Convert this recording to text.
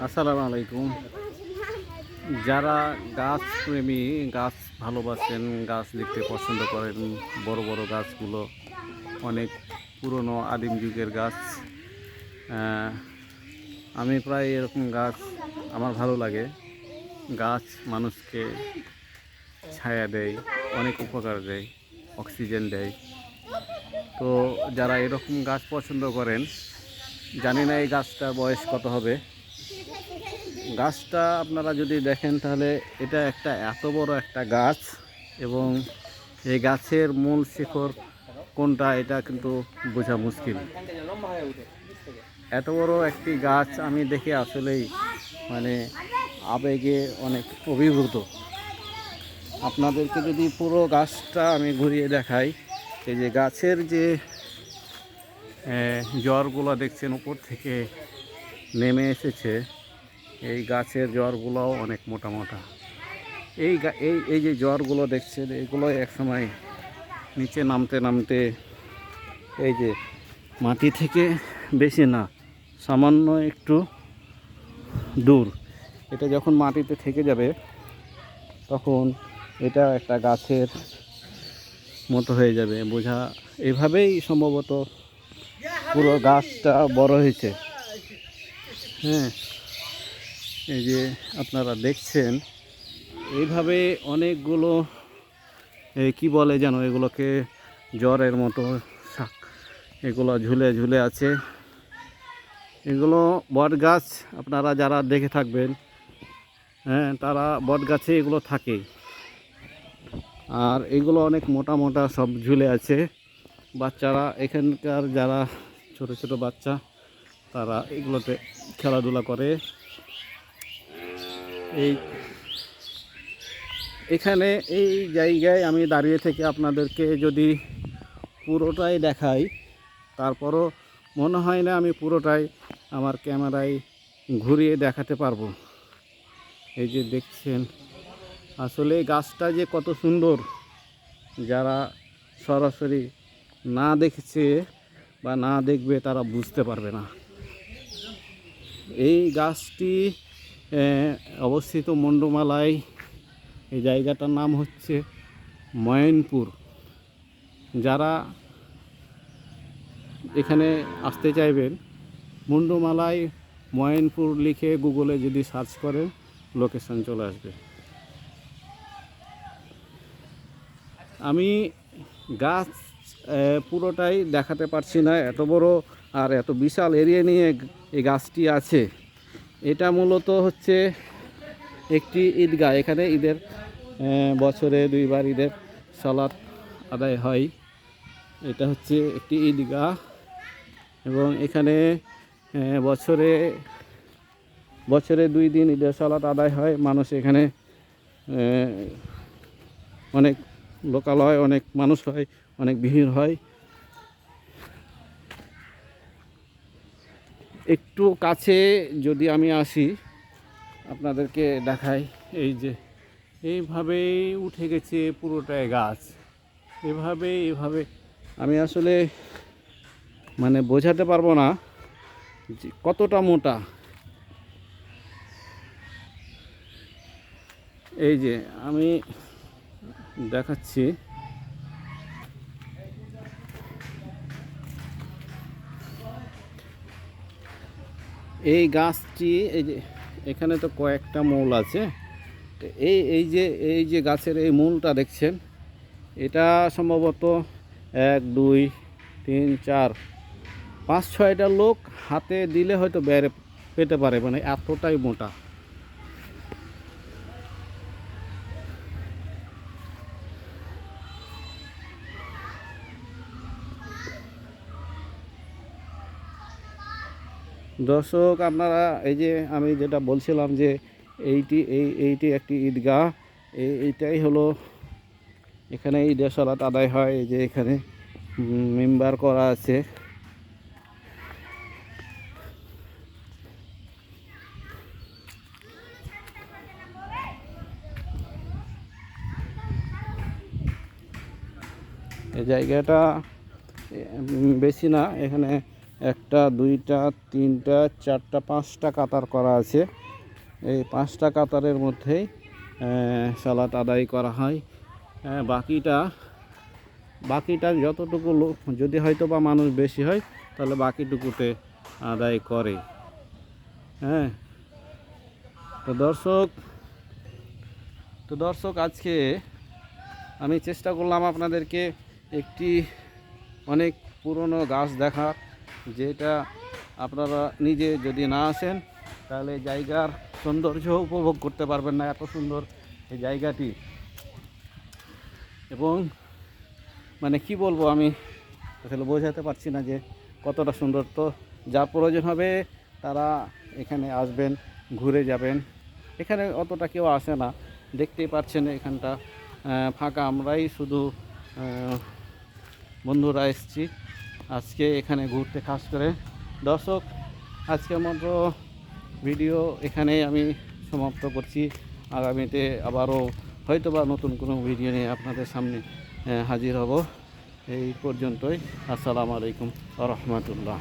আসসালামু আলাইকুম। যারা গাছ প্রেমী, গাছ ভালোবাসেন, গাছ দেখতে পছন্দ করেন, বড় বড় গাছগুলো অনেক পুরনো আদিম যুগের গাছ। আহ, আমি প্রায় এরকম গাছ আমার ভালো লাগে। গাছ মানুষকে ছায়া দেয়, অনেক উপকার দেয়, অক্সিজেন দেয়। তো যারা এরকম গাছ পছন্দ করেন, জানি না এই গাছটার বয়স কত হবে। গাছটা আপনারা যদি দেখেন তাহলে এটা একটা এত বড় একটা গাছ, এবং এই গাছের মূল শিকড় কোনটা এটা কিন্তু বোঝা মুশকিল। এত বড় একটি গাছ আমি দেখে আসলেই মানে আবেগে অনেক অভিভূত। আপনাদেরকে যদি পুরো গাছটা আমি ঘুরিয়ে দেখাই, এই যে গাছের যে জড়গুলো দেখছেন উপর থেকে নেমে এসেছে, এই গাছের জড়গুলোও অনেক মোটা মোটা। এই এই এই যে জড়গুলো দেখছেন, এগুলো একসময় নিচে নামতে নামতে এই যে মাটি থেকে বেশি না, সামান্য একটু দূর, এটা যখন মাটিতে থেকে যাবে তখন এটা একটা গাছের মতো হয়ে যাবে বোঝা। এভাবেই সম্ভবত পুরো গাছটা বড় হয়েছে। হ্যাঁ, এই যে আপনারা দেখছেন এইভাবে অনেকগুলো কি বলে যেন এগুলোকে, জ্বরের মতো এগুলো ঝুলে ঝুলে আছে। এগুলো বট গাছ, আপনারা যারা দেখে থাকবেন, হ্যাঁ, তারা বট গাছে এগুলো থাকে। আর এগুলো অনেক মোটা মোটা সব ঝুলে আছে। বাচ্চারা, এখানকার যারা ছোট ছোট বাচ্চা, তারা এগুলোতে খেলাধুলা করে। এখানে এই জায়গায় আমি দাঁড়িয়ে থেকে আপনাদেরকে যদি পুরোটাই দেখাই, তারপরও মনে হয় না আমি পুরোটাই আমার ক্যামেরায় ঘুরিয়ে দেখাতে পারবো। এই যে দেখছেন, আসলে গাছটা যে কত সুন্দর, যারা সরাসরি না দেখেছে বা না দেখবে তারা বুঝতে পারবে না। এই গাছটি অবস্থিত মুন্ডমালায়। এই জায়গাটার নাম হচ্ছে ময়নপুর। যারা এখানে আসতে চাইবেন, মুন্ডমালায় ময়নপুর লিখে গুগলে যদি সার্চ করেন, লোকেশন চলে আসবে। আমি গাছ পুরোটাই দেখাতে পারছি না, এত বড় আর এত বিশাল এরিয়া নিয়ে এই গাছটি আছে। এটা মূলত হচ্ছে একটি ঈদগাহ। এখানে ঈদের বছরে দুইবার ঈদের সালাত আদায় হয়। এটা হচ্ছে একটি ঈদগাহ, এবং এখানে বছরে বছরে 2 দিন ঈদের সালাত আদায় হয়। মানুষ এখানে অনেক লোকালয়, অনেক মানুষ হয়, অনেক ভিড় হয়। একটু কাছে যদি আমি আসি, আপনাদেরকে দেখাই। এই যে এইভাবেই উঠে গেছে পুরোটাই গাছ, এভাবে আমি আসলে মানে বোঝাতে পারবো না যে কতটা মোটা। এই যে আমি দেখাচ্ছি, এই গাছটি, এই যে এখানে তো কয়েকটা মূল আছে। তো এই যে গাছের এই মূলটা দেখছেন, এটা সম্ভবত 1 2 3 4 5 6টা লোক হাতে দিলে হয়তো বেড়ে পেতে পারে, মানে এতটাই মোটা। দর্শক, আপনারা এই যে আমি যেটা বলছিলাম যে এইটি একটি ঈদগাহ। এইটাই হলো, এখানে ঈদের সালাত আদায় হয়। এই যে এখানে মিম্বার করা আছে। এই জায়গাটা বেশি না, এখানে একটা, দুইটা, তিনটা, চারটা, পাঁচটা কাতার করা আছে। এই পাঁচটা কাতারের মধ্যেই সালাত আদায় করা হয়। বাকিটা যতটুকু লোক, যদি হয়তো বা মানুষ বেশি হয় তাহলে বাকিটুকুতে আদায় করে। হ্যাঁ, তো দর্শক আজকে আমি চেষ্টা করলাম আপনাদেরকে একটি অনেক পুরনো গাছ দেখার, যেটা আপনারা নিজে যদি না আসেন তাহলে জায়গার সৌন্দর্য উপভোগ করতে পারবেন না। এত সুন্দর এই জায়গাটি, এবং মানে কি বলবো, আমি আসলে বোঝাতে পারছি না যে কতটা সুন্দর। তো যা প্রয়োজন হবে তারা এখানে আসবেন, ঘুরে যাবেন। এখানে অতটা কেউ আসে না, দেখতেই পাচ্ছেন এখানটা ফাঁকা। আমরাই শুধু বন্ধুরা এসেছি আজকে এখানে ঘুরতে। খাস করে দর্শক, আজকের মতো ভিডিও এখানে আমি সমাপ্ত করছি। আগামীতে আবারও হয়তো বা নতুন কোনো ভিডিও নিয়ে আপনাদের সামনে হাজির হব। এই পর্যন্তই। আসসালামু আলাইকুম ওয়া রাহমাতুল্লাহ।